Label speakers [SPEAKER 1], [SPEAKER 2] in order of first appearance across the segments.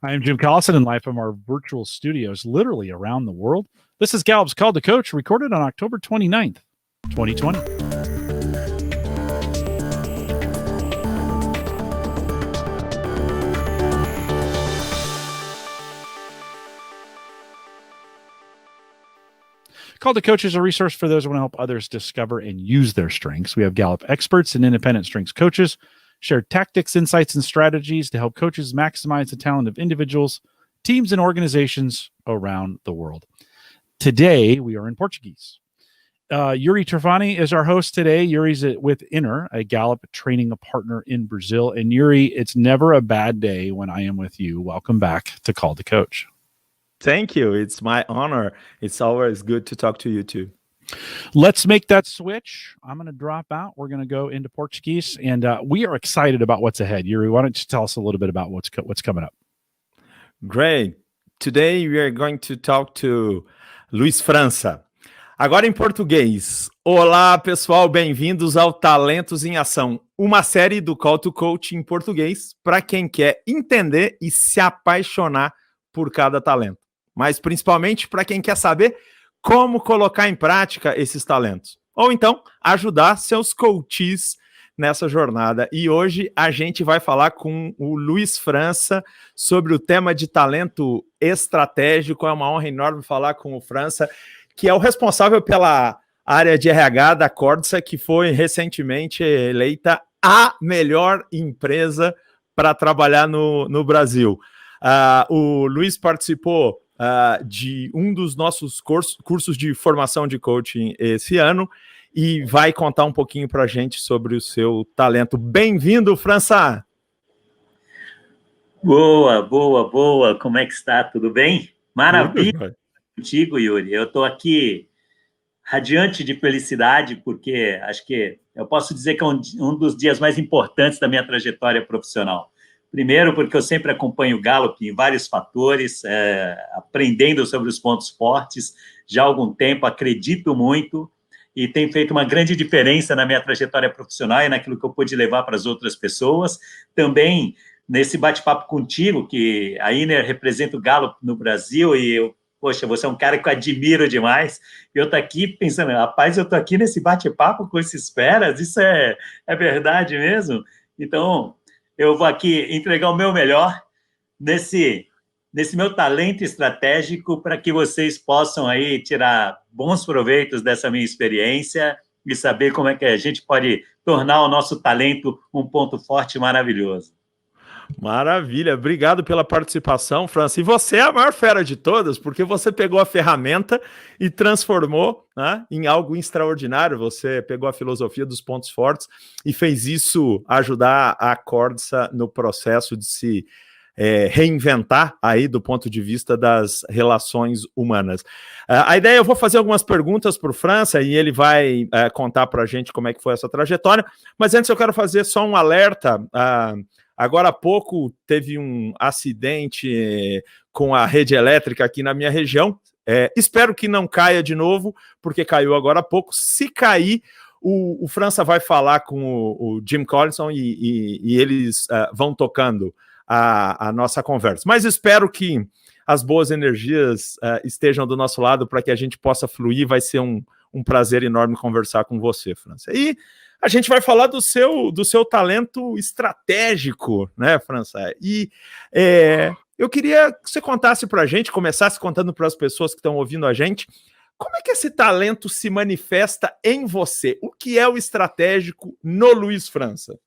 [SPEAKER 1] I am Jim Collison, and live from our virtual studios literally around the world. This is Gallup's Call to Coach, recorded on October 29th, 2020. Call to Coach is a resource for those who want to help others discover and use their strengths. We have Gallup experts and independent strengths coaches share tactics, insights, and strategies to help coaches maximize the talent of individuals, teams, and organizations around the world. Today, we are in Portuguese. Yuri Trifani is our host today. Yuri's with Inner, a Gallup training partner in Brazil. And Yuri, it's never a bad day when I am with you. Welcome back to Call to Coach.
[SPEAKER 2] Thank you. It's my honor. It's always good to talk to you too.
[SPEAKER 1] Let's make that switch. I'm going to drop out. We're going to go into Portuguese, and we are excited about what's ahead. Yuri, why don't you tell us a little bit about what's coming up?
[SPEAKER 2] Great. Today we are going to talk to Luiz França. Agora em português. Olá, pessoal. Bem-vindos ao Talentos em Ação, uma série do Call to Coach em português para quem quer entender e se apaixonar por cada talento. Mas principalmente para quem quer saber como colocar em prática esses talentos. Ou então, ajudar seus coaches nessa jornada. E hoje a gente vai falar com o Luiz França sobre o tema de talento estratégico. É uma honra enorme falar com o França, que é o responsável pela área de RH da Cordsa, que foi recentemente eleita a melhor empresa para trabalhar no Brasil. O Luiz participou de um dos nossos cursos de formação de coaching esse ano e vai contar um pouquinho para a gente sobre o seu talento. Bem-vindo, França!
[SPEAKER 3] Boa. Como é que está? Tudo bem? Maravilha contigo, Yuri. Eu estou aqui radiante de felicidade porque acho que eu posso dizer que é um dos dias mais importantes da minha trajetória profissional. Primeiro, porque eu sempre acompanho o Gallup em vários fatores, aprendendo sobre os pontos fortes já há algum tempo, acredito muito e tem feito uma grande diferença na minha trajetória profissional e naquilo que eu pude levar para as outras pessoas. Também, nesse bate-papo contigo, que a Inner representa o Gallup no Brasil e poxa, você é um cara que eu admiro demais. Eu estou aqui pensando, rapaz, eu estou aqui nesse bate-papo com esses feras, isso é verdade mesmo? Então, eu vou aqui entregar o meu melhor nesse meu talento estratégico para que vocês possam aí tirar bons proveitos dessa minha experiência e saber como é que a gente pode tornar o nosso talento um ponto forte e maravilhoso.
[SPEAKER 2] Maravilha, obrigado pela participação, França. E você é a maior fera de todas, porque você pegou a ferramenta e transformou, né, em algo extraordinário. Você pegou a filosofia dos pontos fortes e fez isso ajudar a Cordsa no processo de se reinventar aí do ponto de vista das relações humanas. A ideia, eu vou fazer algumas perguntas para o França e ele vai contar para a gente como é que foi essa trajetória, mas antes eu quero fazer só um alerta. Agora há pouco teve um acidente com a rede elétrica aqui na minha região. Espero que não caia de novo, porque caiu agora há pouco. Se cair, o França vai falar com o Jim Collison e eles vão tocando a nossa conversa. Mas espero que as boas energias estejam do nosso lado para que a gente possa fluir. Vai ser um prazer enorme conversar com você, França. E a gente vai falar do seu talento estratégico, né, França? E eu queria que você contasse para a gente, começasse contando para as pessoas que estão ouvindo a gente, como é que esse talento se manifesta em você? O que é o estratégico no Luiz França?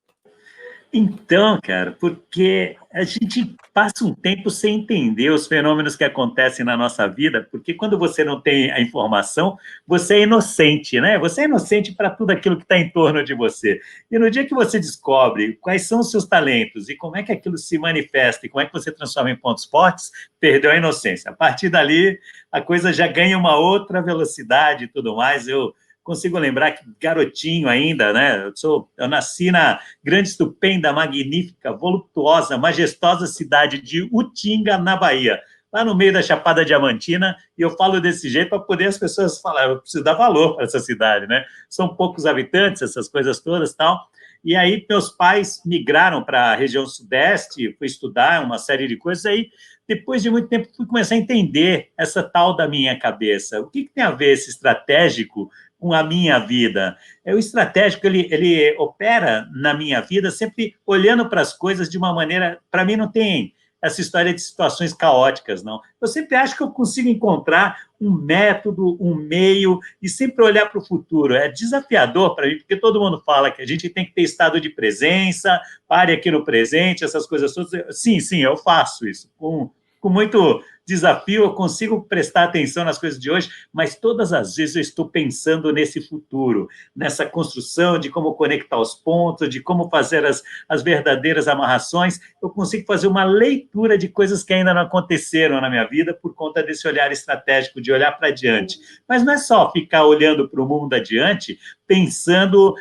[SPEAKER 3] Então, cara, porque a gente passa um tempo sem entender os fenômenos que acontecem na nossa vida, porque quando você não tem a informação, você é inocente, né? Você é inocente para tudo aquilo que está em torno de você. E no dia que você descobre quais são os seus talentos e como é que aquilo se manifesta e como é que você transforma em pontos fortes, perdeu a inocência. A partir dali, a coisa já ganha uma outra velocidade e tudo mais. Eu consigo lembrar que garotinho ainda, né? Eu nasci na grande, estupenda, magnífica, voluptuosa, majestosa cidade de Utinga, na Bahia, lá no meio da Chapada Diamantina, e eu falo desse jeito para poder as pessoas falar, eu preciso dar valor para essa cidade, né? São poucos habitantes, essas coisas todas e tal, E aí meus pais migraram para a região sudeste, fui estudar uma série de coisas, aí depois de muito tempo fui começar a entender essa tal da minha cabeça. O que tem a ver esse estratégico com a minha vida? O estratégico, ele opera na minha vida sempre olhando para as coisas de uma maneira... Para mim não tem essa história de situações caóticas, não. Eu sempre acho que eu consigo encontrar um método, um meio, e sempre olhar para o futuro. É desafiador para mim, porque todo mundo fala que a gente tem que ter estado de presença, pare aqui no presente, essas coisas todas. Sim, eu faço isso. Com muito desafio, eu consigo prestar atenção nas coisas de hoje, mas todas as vezes eu estou pensando nesse futuro, nessa construção de como conectar os pontos, de como fazer as verdadeiras amarrações. Eu consigo fazer uma leitura de coisas que ainda não aconteceram na minha vida por conta desse olhar estratégico, de olhar para adiante. Mas não é só ficar olhando para o mundo adiante, pensando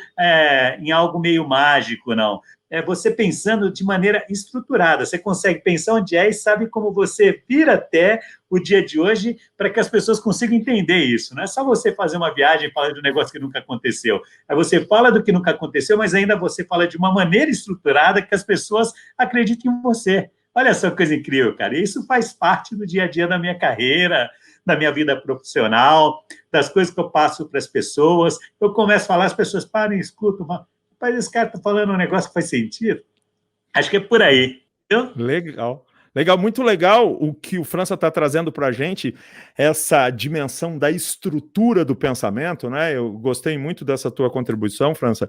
[SPEAKER 3] em algo meio mágico, não. É você pensando de maneira estruturada. Você consegue pensar onde é e sabe como você vir até o dia de hoje para que as pessoas consigam entender isso. Não é só você fazer uma viagem e falar de um negócio que nunca aconteceu. É você fala do que nunca aconteceu, mas ainda você fala de uma maneira estruturada que as pessoas acreditem em você. Olha só que coisa incrível, cara. Isso faz parte do dia a dia da minha carreira, da minha vida profissional, das coisas que eu passo para as pessoas. Eu começo a falar, as pessoas param e escutam, mas esse cara está falando um negócio que faz sentido. Acho que é por aí. Entendeu?
[SPEAKER 2] Legal, muito legal o que o França está trazendo para a gente, essa dimensão da estrutura do pensamento, né? Eu gostei muito dessa tua contribuição, França.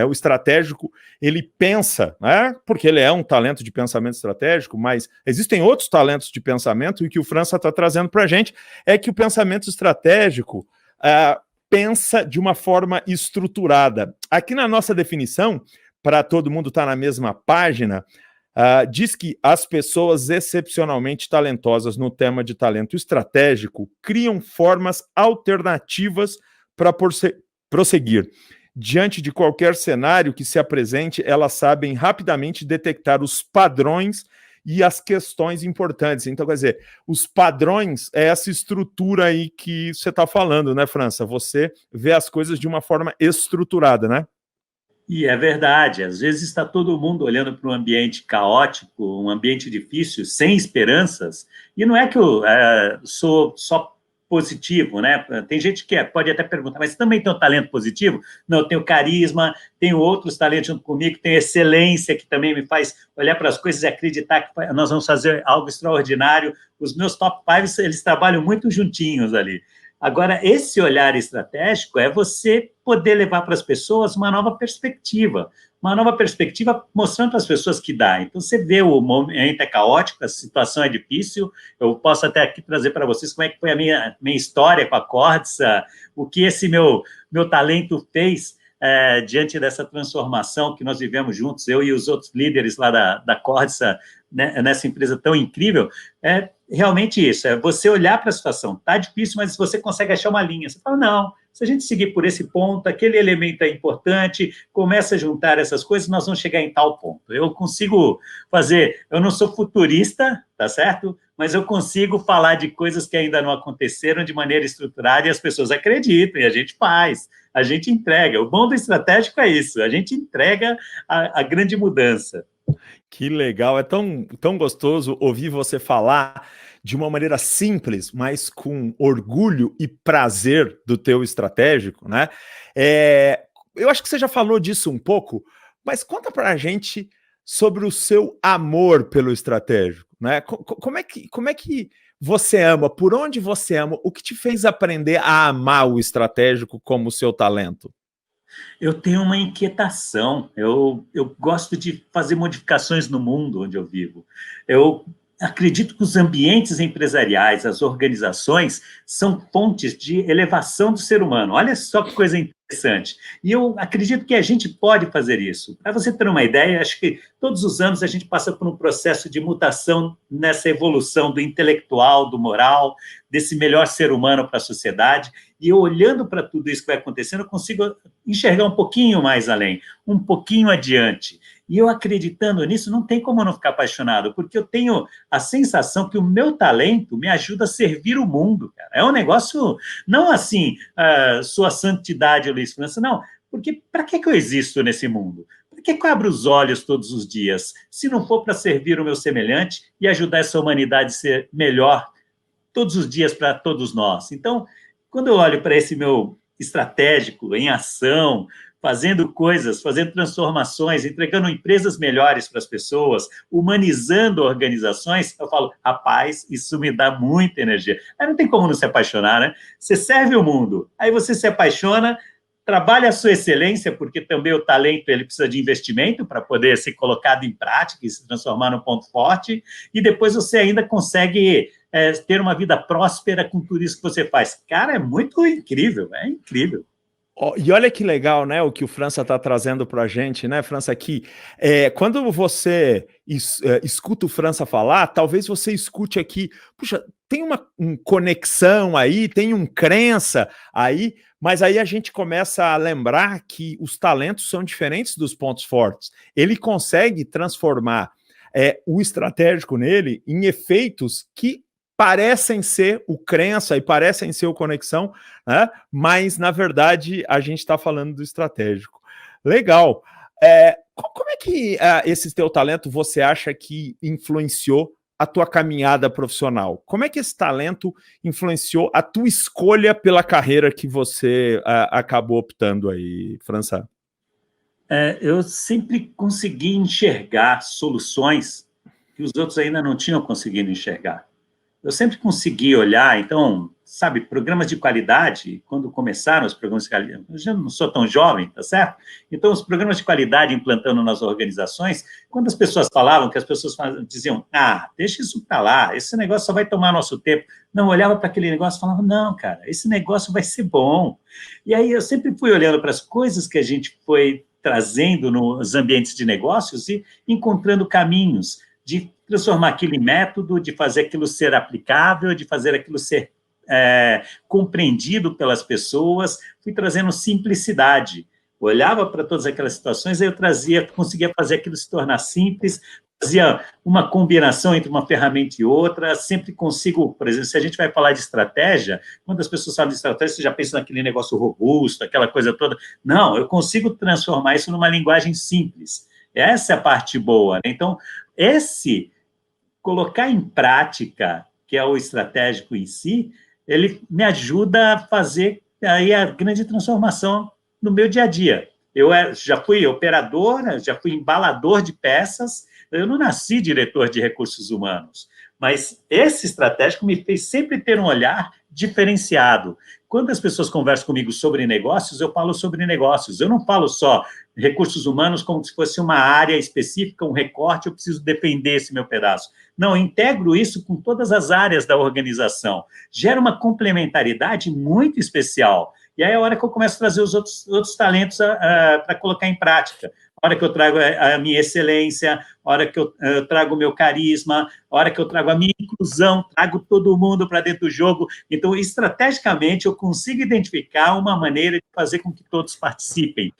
[SPEAKER 2] O estratégico, ele pensa, né? Porque ele é um talento de pensamento estratégico, mas existem outros talentos de pensamento, e o que o França está trazendo para a gente é que o pensamento estratégico pensa de uma forma estruturada. Aqui na nossa definição, para todo mundo estar na mesma página, diz que as pessoas excepcionalmente talentosas no tema de talento estratégico criam formas alternativas para prosseguir. Diante de qualquer cenário que se apresente, elas sabem rapidamente detectar os padrões e as questões importantes. Então, quer dizer, os padrões é essa estrutura aí que você está falando, né, França? Você vê as coisas de uma forma estruturada, né?
[SPEAKER 3] E é verdade, às vezes está todo mundo olhando para um ambiente caótico, um ambiente difícil, sem esperanças, e não é que eu sou só positivo, né? Tem gente que pode até perguntar, mas você também tem um talento positivo? Não, eu tenho carisma, tenho outros talentos junto comigo, tenho excelência, que também me faz olhar para as coisas e acreditar que nós vamos fazer algo extraordinário. Os meus top 5, eles trabalham muito juntinhos ali. Agora, esse olhar estratégico é você poder levar para as pessoas uma nova perspectiva mostrando para as pessoas que dá. Então, você vê o momento é caótico, a situação é difícil, eu posso até aqui trazer para vocês como é que foi a minha história com a Cordsa, o que esse meu talento fez diante dessa transformação que nós vivemos juntos, eu e os outros líderes lá da Cordsa, né, nessa empresa tão incrível. Realmente isso, é você olhar para a situação, tá difícil, mas você consegue achar uma linha, você fala, não, se a gente seguir por esse ponto, aquele elemento é importante, começa a juntar essas coisas, nós vamos chegar em tal ponto. Eu consigo fazer, eu não sou futurista, tá certo? Mas eu consigo falar de coisas que ainda não aconteceram de maneira estruturada e as pessoas acreditam, e a gente faz, a gente entrega. O bom do estratégico é isso, a gente entrega a grande mudança.
[SPEAKER 2] Que legal, é tão gostoso ouvir você falar de uma maneira simples, mas com orgulho e prazer do teu estratégico, né? Eu acho que você já falou disso um pouco, mas conta para a gente sobre o seu amor pelo estratégico, né? Como é que você ama? Por onde você ama? O que te fez aprender a amar o estratégico como o seu talento?
[SPEAKER 3] Eu tenho uma inquietação, eu gosto de fazer modificações no mundo onde eu vivo. Eu acredito que os ambientes empresariais, as organizações, são fontes de elevação do ser humano. Olha só que coisa interessante. E eu acredito que a gente pode fazer isso. Para você ter uma ideia, acho que todos os anos a gente passa por um processo de mutação nessa evolução do intelectual, do moral, desse melhor ser humano para a sociedade. E eu, olhando para tudo isso que vai acontecendo, eu consigo enxergar um pouquinho mais além, um pouquinho adiante. E eu acreditando nisso, não tem como não ficar apaixonado, porque eu tenho a sensação que o meu talento me ajuda a servir o mundo, cara. É um negócio, não assim, sua santidade, Luiz França, não. Porque para que eu existo nesse mundo? Para por que eu abro os olhos todos os dias? Se não for para servir o meu semelhante e ajudar essa humanidade a ser melhor todos os dias para todos nós. Então, quando eu olho para esse meu estratégico em ação, fazendo coisas, fazendo transformações, entregando empresas melhores para as pessoas, humanizando organizações, eu falo, rapaz, isso me dá muita energia. Aí não tem como não se apaixonar, né? Você serve o mundo, aí você se apaixona, trabalha a sua excelência, porque também o talento ele precisa de investimento para poder ser colocado em prática e se transformar num ponto forte, e depois você ainda consegue ter uma vida próspera com tudo isso que você faz. Cara, é muito incrível, é incrível.
[SPEAKER 2] E olha que legal, né, o que o França está trazendo para a gente, né, França, aqui. Quando você escuta o França falar, talvez você escute aqui, puxa, tem uma conexão aí, tem crença aí, mas aí a gente começa a lembrar que os talentos são diferentes dos pontos fortes. Ele consegue transformar o estratégico nele em efeitos que parecem ser o crença e parecem ser o conexão, né? Mas, na verdade, a gente está falando do estratégico. Legal. Como é que esse teu talento você acha que influenciou a tua caminhada profissional? Como é que esse talento influenciou a tua escolha pela carreira que você acabou optando aí, França?
[SPEAKER 3] Eu sempre consegui enxergar soluções que os outros ainda não tinham conseguido enxergar. Eu sempre consegui olhar, então, sabe, programas de qualidade, quando começaram os programas de qualidade, eu já não sou tão jovem, tá certo? Então, os programas de qualidade implantando nas organizações, quando as pessoas falavam, que as pessoas diziam, deixa isso para lá, esse negócio só vai tomar nosso tempo. Não, eu olhava para aquele negócio e falava, não, cara, esse negócio vai ser bom. E aí eu sempre fui olhando para as coisas que a gente foi trazendo nos ambientes de negócios e encontrando caminhos de transformar aquele método, de fazer aquilo ser aplicável, de fazer aquilo ser compreendido pelas pessoas, fui trazendo simplicidade. Olhava para todas aquelas situações, aí eu conseguia fazer aquilo se tornar simples, fazia uma combinação entre uma ferramenta e outra, sempre consigo, por exemplo, se a gente vai falar de estratégia, quando as pessoas falam de estratégia, você já pensa naquele negócio robusto, aquela coisa toda. Não, eu consigo transformar isso numa linguagem simples. Essa é a parte boa, né? Então, colocar em prática, que é o estratégico em si, ele me ajuda a fazer aí a grande transformação no meu dia a dia. Eu já fui operadora, já fui embalador de peças, eu não nasci diretor de recursos humanos, mas esse estratégico me fez sempre ter um olhar diferenciado. Quando as pessoas conversam comigo sobre negócios, eu falo sobre negócios. Eu não falo só recursos humanos como se fosse uma área específica, um recorte, eu preciso defender esse meu pedaço. Não, eu integro isso com todas as áreas da organização. Gera uma complementaridade muito especial. E aí é a hora que eu começo a trazer os outros talentos para colocar em prática. A hora que eu trago a minha excelência, a hora que eu trago o meu carisma, a hora que eu trago a minha inclusão, trago todo mundo para dentro do jogo. Então, estrategicamente, eu consigo identificar uma maneira de fazer com que todos participem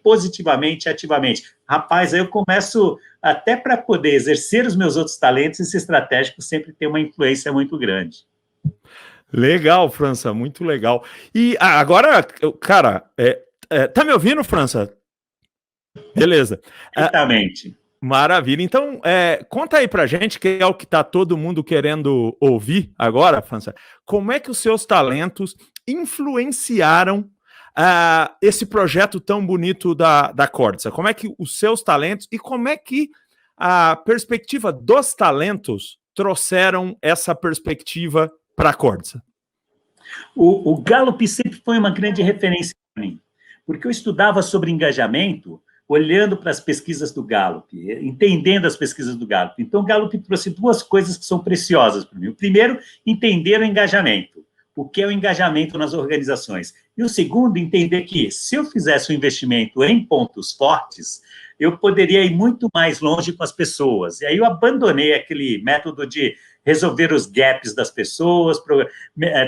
[SPEAKER 3] positivamente e ativamente. Rapaz, aí eu começo, até para poder exercer os meus outros talentos, esse estratégico sempre tem uma influência muito grande.
[SPEAKER 2] Legal, França, muito legal. E agora, cara, tá me ouvindo, França? Beleza.
[SPEAKER 3] Exatamente.
[SPEAKER 2] Maravilha. Então, conta aí pra gente, que é o que tá todo mundo querendo ouvir agora, França, como é que os seus talentos influenciaram esse projeto tão bonito da Cordsa? Como é que os seus talentos e como é que a perspectiva dos talentos trouxeram essa perspectiva para a Cordsa?
[SPEAKER 3] O Gallup sempre foi uma grande referência para mim, porque eu estudava sobre engajamento olhando para as pesquisas do Gallup, entendendo as pesquisas do Gallup. Então, o Gallup trouxe duas coisas que são preciosas para mim. O primeiro, entender o engajamento. O que é o engajamento nas organizações? E o segundo, entender que, se eu fizesse um investimento em pontos fortes, eu poderia ir muito mais longe com as pessoas. E aí eu abandonei aquele método de resolver os gaps das pessoas,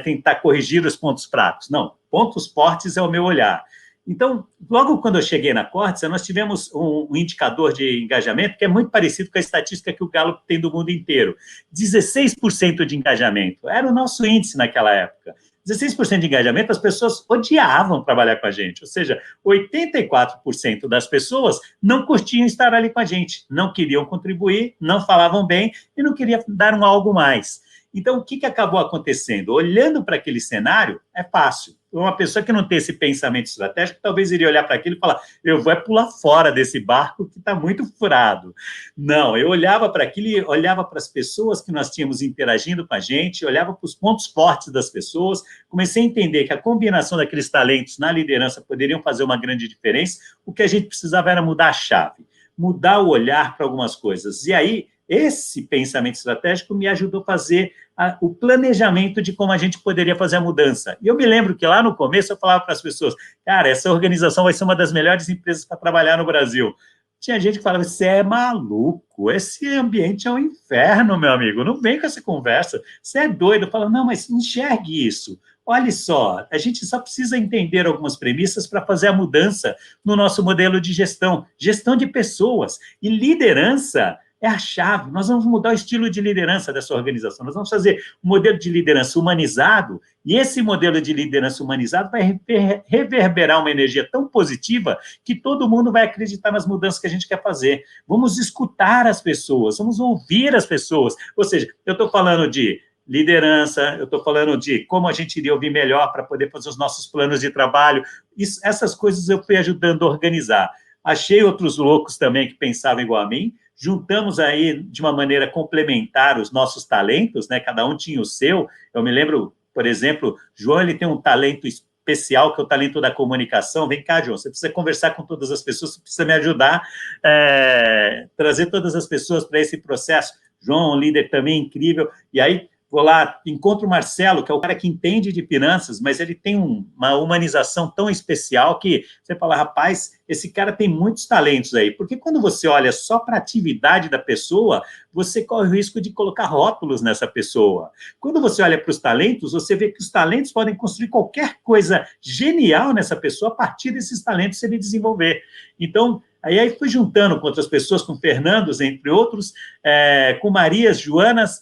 [SPEAKER 3] tentar corrigir os pontos fracos. Não, pontos fortes é o meu olhar. Então, logo quando eu cheguei na Cordsa, nós tivemos um indicador de engajamento que é muito parecido com a estatística que o Gallup tem do mundo inteiro. 16% de engajamento. Era o nosso índice naquela época. 16% de engajamento, as pessoas odiavam trabalhar com a gente. Ou seja, 84% das pessoas não curtiam estar ali com a gente, não queriam contribuir, não falavam bem e não queriam dar um algo mais. Então, o que acabou acontecendo? Olhando para aquele cenário, é fácil. Uma pessoa que não tem esse pensamento estratégico, talvez iria olhar para aquilo e falar, eu vou pular fora desse barco que está muito furado. Não, eu olhava para aquilo e olhava para as pessoas que nós tínhamos interagindo com a gente, olhava para os pontos fortes das pessoas, comecei a entender que a combinação daqueles talentos na liderança poderiam fazer uma grande diferença. O que a gente precisava era mudar a chave, mudar o olhar para algumas coisas. E aí, esse pensamento estratégico me ajudou a fazer o planejamento de como a gente poderia fazer a mudança. E eu me lembro que lá no começo eu falava para as pessoas, cara, essa organização vai ser uma das melhores empresas para trabalhar no Brasil. Tinha gente que falava, você é maluco, esse ambiente é um inferno, meu amigo, não vem com essa conversa, você é doido. Eu falo, não, mas enxergue isso. Olha só, a gente só precisa entender algumas premissas para fazer a mudança no nosso modelo de gestão de pessoas. E liderança é a chave. Nós vamos mudar o estilo de liderança dessa organização. Nós vamos fazer um modelo de liderança humanizado, e esse modelo de liderança humanizado vai reverberar uma energia tão positiva que todo mundo vai acreditar nas mudanças que a gente quer fazer. Vamos escutar as pessoas, vamos ouvir as pessoas. Ou seja, eu estou falando de liderança, eu estou falando de como a gente iria ouvir melhor para poder fazer os nossos planos de trabalho. Essas coisas eu fui ajudando a organizar. Achei outros loucos também que pensavam igual a mim, juntamos aí de uma maneira complementar os nossos talentos, né? Cada um tinha o seu. Eu me lembro, por exemplo, João, ele tem um talento especial, que é o talento da comunicação. Vem cá, João, você precisa conversar com todas as pessoas, você precisa me ajudar, trazer todas as pessoas para esse processo. João, um líder também incrível. E aí, vou lá, encontro o Marcelo, que é o cara que entende de finanças, mas ele tem uma humanização tão especial que você fala, rapaz, esse cara tem muitos talentos aí. Porque quando você olha só para a atividade da pessoa, você corre o risco de colocar rótulos nessa pessoa. Quando você olha para os talentos, você vê que os talentos podem construir qualquer coisa genial nessa pessoa a partir desses talentos se ele desenvolver. Então, aí fui juntando com outras pessoas, com Fernandos, entre outros, com Marias, Joanas,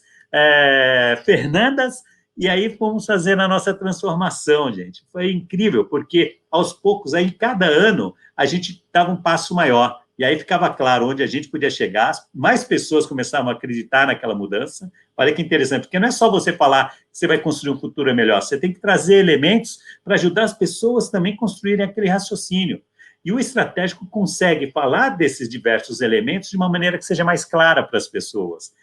[SPEAKER 3] Fernandas, e aí fomos fazer a nossa transformação, gente. Foi incrível, porque aos poucos, aí cada ano, a gente dava um passo maior, e aí ficava claro onde a gente podia chegar, mais pessoas começavam a acreditar naquela mudança. Olha que interessante, porque não é só você falar que você vai construir um futuro melhor, você tem que trazer elementos para ajudar as pessoas também a construírem aquele raciocínio. E o estratégico consegue falar desses diversos elementos de uma maneira que seja mais clara para as pessoas.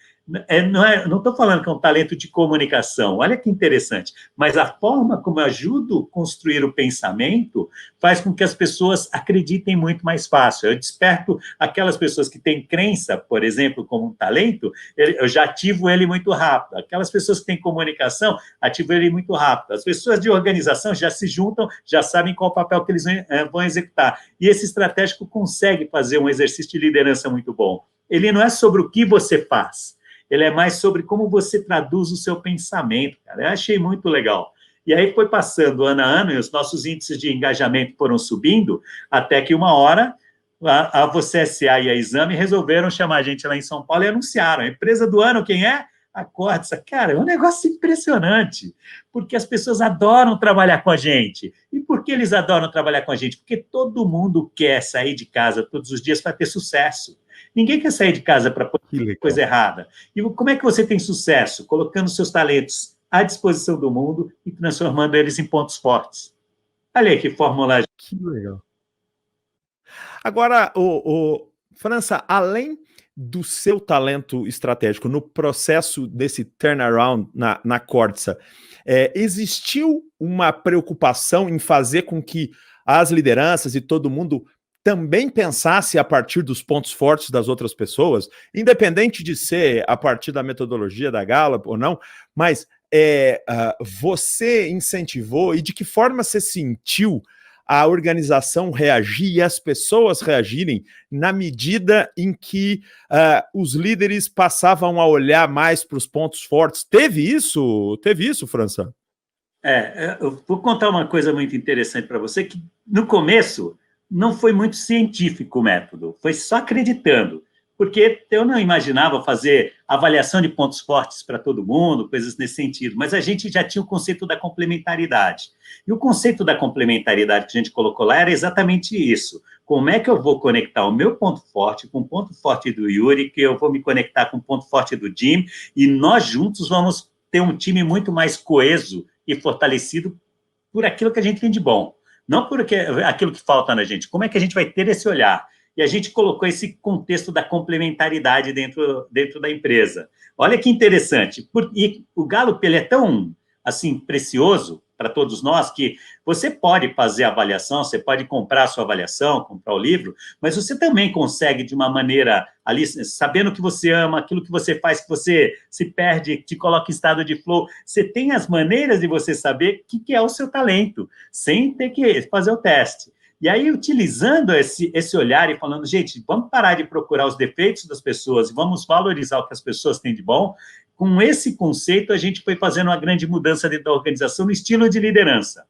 [SPEAKER 3] Não estou falando que é um talento de comunicação, olha que interessante, mas a forma como eu ajudo a construir o pensamento faz com que as pessoas acreditem muito mais fácil. Eu desperto aquelas pessoas que têm crença, por exemplo, como um talento, eu já ativo ele muito rápido. Aquelas pessoas que têm comunicação, ativo ele muito rápido. As pessoas de organização já se juntam, já sabem qual o papel que eles vão executar. E esse estratégico consegue fazer um exercício de liderança muito bom. Ele não é sobre o que você faz, ele é mais sobre como você traduz o seu pensamento, cara. Eu achei muito legal. E aí foi passando ano a ano, e os nossos índices de engajamento foram subindo, até que uma hora a Você SA e a Exame resolveram chamar a gente lá em São Paulo e anunciaram. A empresa do ano, quem é? A Corsa. Cara, é um negócio impressionante, porque as pessoas adoram trabalhar com a gente. E por que eles adoram trabalhar com a gente? Porque todo mundo quer sair de casa todos os dias para ter sucesso. Ninguém quer sair de casa para fazer coisa errada. E como é que você tem sucesso? Colocando seus talentos à disposição do mundo e transformando eles em pontos fortes. Olha aí que fórmula.
[SPEAKER 2] Que legal. Agora, França, além do seu talento estratégico no processo desse turnaround na Corsa, existiu uma preocupação em fazer com que as lideranças e todo mundo também pensasse a partir dos pontos fortes das outras pessoas, independente de ser a partir da metodologia da Gallup ou não, mas você incentivou e de que forma você sentiu a organização reagir e as pessoas reagirem na medida em que os líderes passavam a olhar mais para os pontos fortes? Teve isso, França?
[SPEAKER 3] Eu vou contar uma coisa muito interessante para você, que no começo não foi muito científico o método, foi só acreditando. porque eu não imaginava fazer avaliação de pontos fortes para todo mundo, coisas nesse sentido, mas a gente já tinha o conceito da complementaridade. E o conceito da complementaridade que a gente colocou lá era exatamente isso. Como é que eu vou conectar o meu ponto forte com o ponto forte do Yuri, que eu vou me conectar com o ponto forte do Jim, e nós juntos vamos ter um time muito mais coeso e fortalecido por aquilo que a gente tem de bom, não por aquilo que falta na gente. Como é que a gente vai ter esse olhar? E a gente colocou esse contexto da complementaridade dentro da empresa. Olha que interessante. E o Gallup, ele é tão, assim, precioso para todos nós, que você pode fazer a avaliação, você pode comprar a sua avaliação, comprar o livro, mas você também consegue, de uma maneira ali, sabendo que você ama, aquilo que você faz, que você se perde, te coloca em estado de flow, você tem as maneiras de você saber o que é o seu talento, sem ter que fazer o teste. E aí, utilizando esse olhar e falando, gente, vamos parar de procurar os defeitos das pessoas e vamos valorizar o que as pessoas têm de bom, com esse conceito, a gente foi fazendo uma grande mudança dentro da organização no estilo de liderança.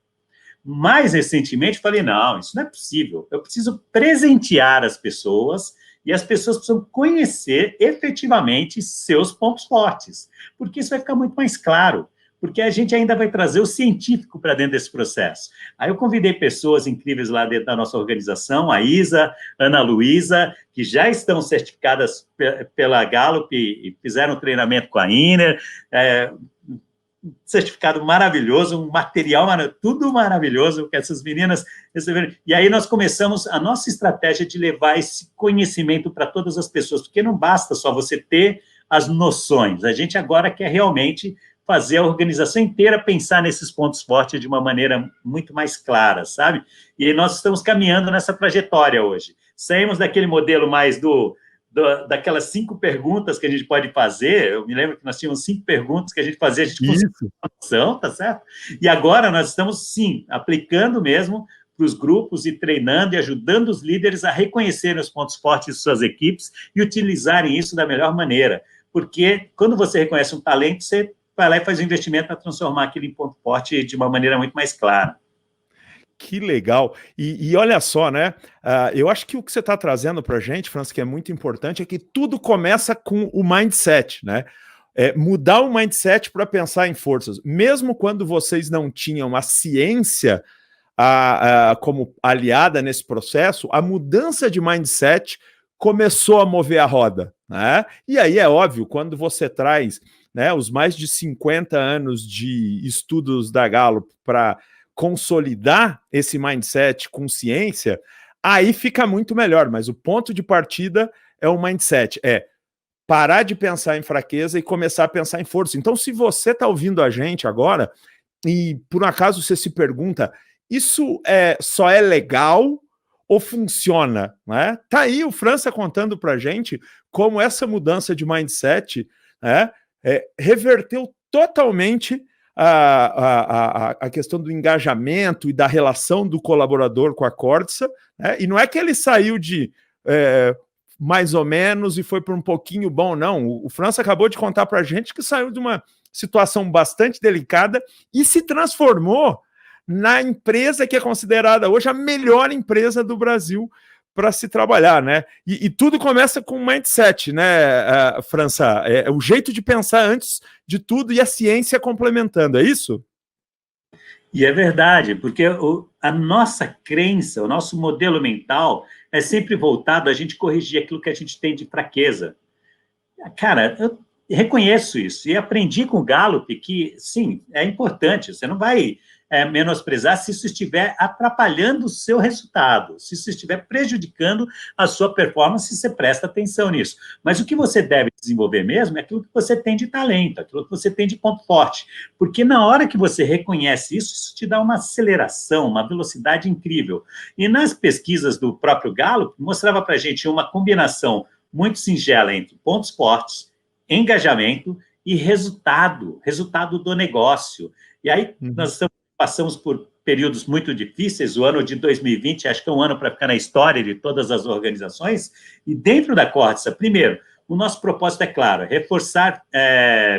[SPEAKER 3] Mais recentemente, falei, não, isso não é possível. Eu preciso presentear as pessoas e as pessoas precisam conhecer efetivamente seus pontos fortes, porque isso vai ficar muito mais claro, porque a gente ainda vai trazer o científico para dentro desse processo. Aí eu convidei pessoas incríveis lá dentro da nossa organização, a Isa, Ana Luísa, que já estão certificadas pela Gallup e fizeram treinamento com a Iner, certificado maravilhoso, um material tudo maravilhoso que essas meninas receberam. E aí nós começamos a nossa estratégia de levar esse conhecimento para todas as pessoas, porque não basta só você ter as noções, a gente agora quer realmente fazer a organização inteira pensar nesses pontos fortes de uma maneira muito mais clara, sabe? E aí nós estamos caminhando nessa trajetória hoje. Saímos daquele modelo mais daquelas 5 perguntas que a gente pode fazer. Eu me lembro que nós tínhamos 5 perguntas que a gente fazia, a gente conseguia uma noção, tá certo? E agora nós estamos, sim, aplicando mesmo para os grupos e treinando e ajudando os líderes a reconhecerem os pontos fortes de suas equipes e utilizarem isso da melhor maneira. Porque quando você reconhece um talento, você vai lá e faz um investimento para transformar aquilo em ponto forte de uma maneira muito mais clara.
[SPEAKER 2] Que legal. E olha só, né? Eu acho que o que você está trazendo para a gente, Francis, que é muito importante, é que tudo começa com o mindset, né? Mudar o mindset para pensar em forças. Mesmo quando vocês não tinham a ciência como aliada nesse processo, a mudança de mindset começou a mover a roda, né? E aí é óbvio, quando você traz, né, os mais de 50 anos de estudos da Gallup para consolidar esse mindset com ciência, aí fica muito melhor, mas o ponto de partida é o mindset, parar de pensar em fraqueza e começar a pensar em força. Então, se você está ouvindo a gente agora e por acaso você se pergunta, isso só é legal ou funciona, né? Tá aí o França contando para a gente como essa mudança de mindset, né, reverteu totalmente a questão do engajamento e da relação do colaborador com a Cordsa, né? E não é que ele saiu de mais ou menos e foi por um pouquinho bom, não. O França acabou de contar para a gente que saiu de uma situação bastante delicada e se transformou na empresa que é considerada hoje a melhor empresa do Brasil para se trabalhar, né? E tudo começa com o mindset, né, França? É o jeito de pensar antes de tudo e a ciência complementando, é isso?
[SPEAKER 3] E é verdade, porque a nossa crença, o nosso modelo mental é sempre voltado a gente corrigir aquilo que a gente tem de fraqueza. Cara, eu reconheço isso e aprendi com o Gallup que, sim, é importante, você não vai menosprezar se isso estiver atrapalhando o seu resultado, se isso estiver prejudicando a sua performance, você presta atenção nisso. Mas o que você deve desenvolver mesmo é aquilo que você tem de talento, aquilo que você tem de ponto forte, porque na hora que você reconhece isso, isso te dá uma aceleração, uma velocidade incrível. E nas pesquisas do próprio Gallup, mostrava para a gente uma combinação muito singela entre pontos fortes, engajamento e resultado do negócio. E aí nós passamos por períodos muito difíceis, o ano de 2020, acho que é um ano para ficar na história de todas as organizações, e dentro da Cordsa, primeiro, o nosso propósito é claro, reforçar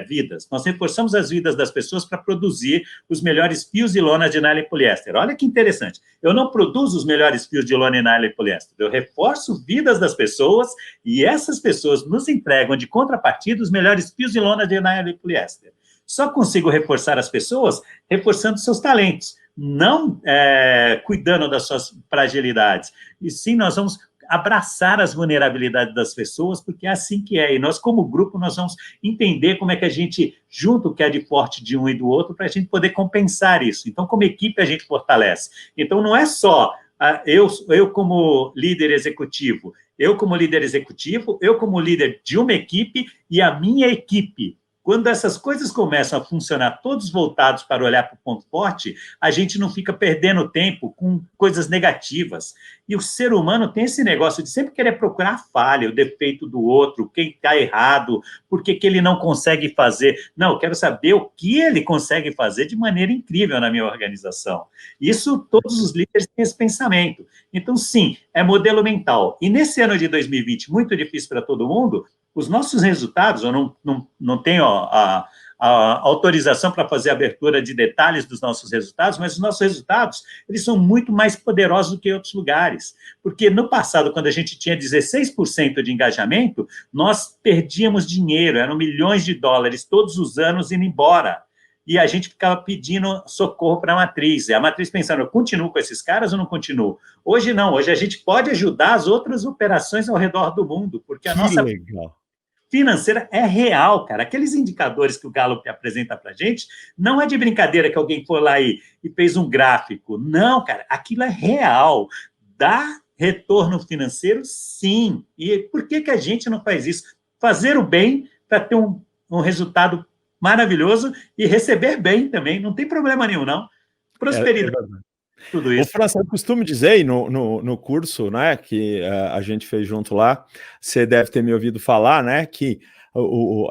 [SPEAKER 3] vidas. Nós reforçamos as vidas das pessoas para produzir os melhores fios e lonas de nylon e poliéster. Olha que interessante. Eu não produzo os melhores fios de lona e nylon e poliéster. Eu reforço vidas das pessoas e essas pessoas nos entregam de contrapartida os melhores fios e lonas de nylon e poliéster. Só consigo reforçar as pessoas reforçando seus talentos, não cuidando das suas fragilidades. E sim, nós vamos abraçar as vulnerabilidades das pessoas, porque é assim que é. E nós, como grupo, nós vamos entender como é que a gente junta o que é de forte de um e do outro para a gente poder compensar isso. Então, como equipe, a gente fortalece. Então, não é só eu como líder executivo, eu como líder de uma equipe e a minha equipe. Quando essas coisas começam a funcionar, todos voltados para olhar para o ponto forte, a gente não fica perdendo tempo com coisas negativas. E o ser humano tem esse negócio de sempre querer procurar a falha, o defeito do outro, quem está errado, por que ele não consegue fazer. Não, eu quero saber o que ele consegue fazer de maneira incrível na minha organização. Isso, todos os líderes têm esse pensamento. Então, sim, é modelo mental. E nesse ano de 2020, muito difícil para todo mundo, os nossos resultados, eu não tenho a autorização para fazer a abertura de detalhes dos nossos resultados, mas os nossos resultados, eles são muito mais poderosos do que em outros lugares. Porque no passado, quando a gente tinha 16% de engajamento, nós perdíamos dinheiro, eram milhões de dólares todos os anos indo embora. E a gente ficava pedindo socorro para a matriz. E a matriz pensando, eu continuo com esses caras ou não continuo? Hoje não, hoje a gente pode ajudar as outras operações ao redor do mundo, porque a nossa financeira é real, cara. Aqueles indicadores que o Gallup apresenta para a gente, não é de brincadeira que alguém foi lá e fez um gráfico. Não, cara, aquilo é real. Dá retorno financeiro, sim. E por que a gente não faz isso? Fazer o bem para ter um resultado maravilhoso e receber bem também, não tem problema nenhum, não. Prosperidade, tudo isso.
[SPEAKER 2] O França, eu costumo dizer, no curso, né, que a gente fez junto lá, você deve ter me ouvido falar, né, que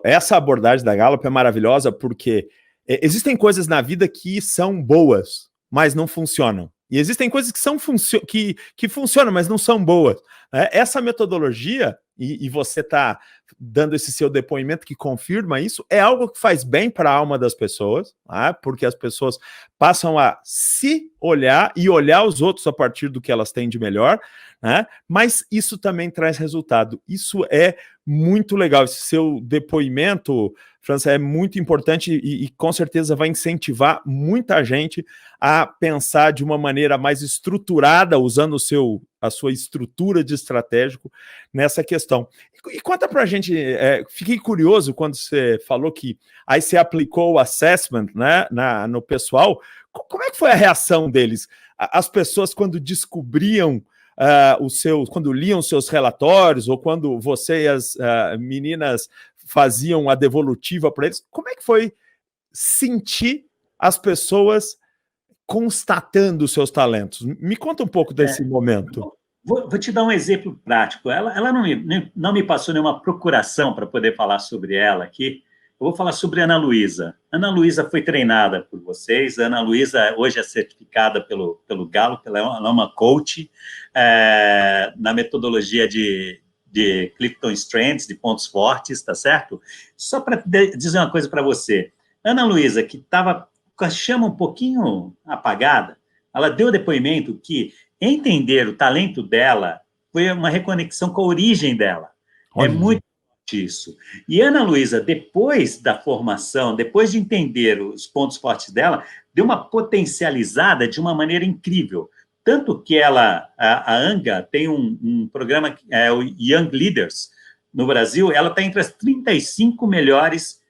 [SPEAKER 2] essa abordagem da Gallup é maravilhosa porque existem coisas na vida que são boas, mas não funcionam. E existem coisas que funcionam, mas não são boas. Essa metodologia, e você está dando esse seu depoimento que confirma isso, é algo que faz bem para a alma das pessoas, porque as pessoas passam a se olhar e olhar os outros a partir do que elas têm de melhor, né? Mas isso também traz resultado. Isso é muito legal. Esse seu depoimento, França, é muito importante e com certeza vai incentivar muita gente a pensar de uma maneira mais estruturada, usando a sua estrutura de estratégico nessa questão. E conta pra gente, fiquei curioso quando você falou que aí você aplicou o assessment, né, no pessoal. Como é que foi a reação deles? As pessoas quando descobriam quando liam seus relatórios, ou quando você e as meninas faziam a devolutiva para eles, como é que foi sentir as pessoas constatando os seus talentos? Me conta um pouco desse momento.
[SPEAKER 3] Vou te dar um exemplo prático. Ela não me passou nenhuma procuração para poder falar sobre ela aqui. Eu vou falar sobre a Ana Luísa. Ana Luísa foi treinada por vocês. A Ana Luísa hoje é certificada pelo Gallup, ela é uma coach na metodologia de Clifton Strengths, de pontos fortes, tá certo? Só para dizer uma coisa para você. Ana Luísa, que estava com a chama um pouquinho apagada, ela deu depoimento que entender o talento dela foi uma reconexão com a origem dela. Olha. É muito isso. E Ana Luísa, depois da formação, depois de entender os pontos fortes dela, deu uma potencializada de uma maneira incrível. Tanto que a ANGA tem um programa, o Young Leaders, no Brasil, ela está entre as 35 melhores